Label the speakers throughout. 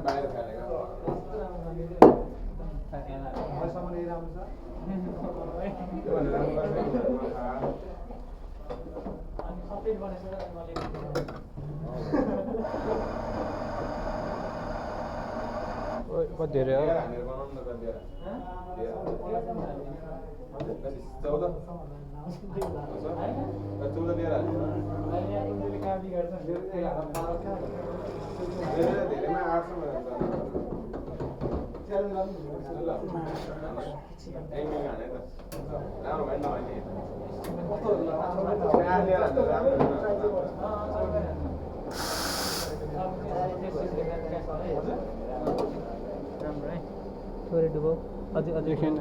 Speaker 1: बाहिर खालेको
Speaker 2: अहिलेसम्म यही राम्रो छ
Speaker 1: त्यो भनेर राम्रो
Speaker 3: सबै बनेछ
Speaker 4: कति धेरै हो
Speaker 1: हामीहरू बनाउनु न कति धेरै 14 दिएर धेरैमा 800 राम्रो भएन
Speaker 3: राम्रो है थोरै डुबाउ अझै
Speaker 4: एकछिन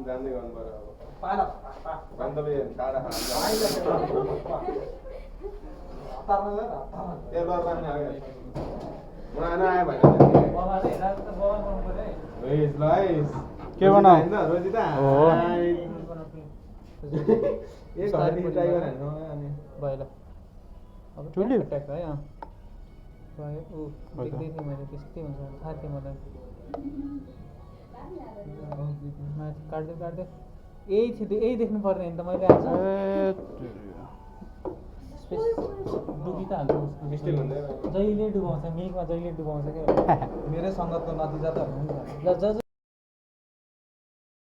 Speaker 1: जान्दै गर्नु पर्यो अब बान्धवले टाढा
Speaker 4: के बनाऊ
Speaker 3: भयो अब
Speaker 4: टुलिप?
Speaker 3: ट्याक है ऊ देख्दै थिएँ मैले त्यस्तै हुन्छ थाहा थियो मलाई माथि काट्दै काट्दै यही थियो यही देख्नु पर्ने नि त मैले आज डुबी त हाल्छ
Speaker 1: स्टिल हुँदैन
Speaker 3: जहिले डुबाउँछ मिल्कमा जहिले डुबाउँछ क्या
Speaker 2: मेरै सङ्गतको नतिजा त हो नि त
Speaker 3: ल ज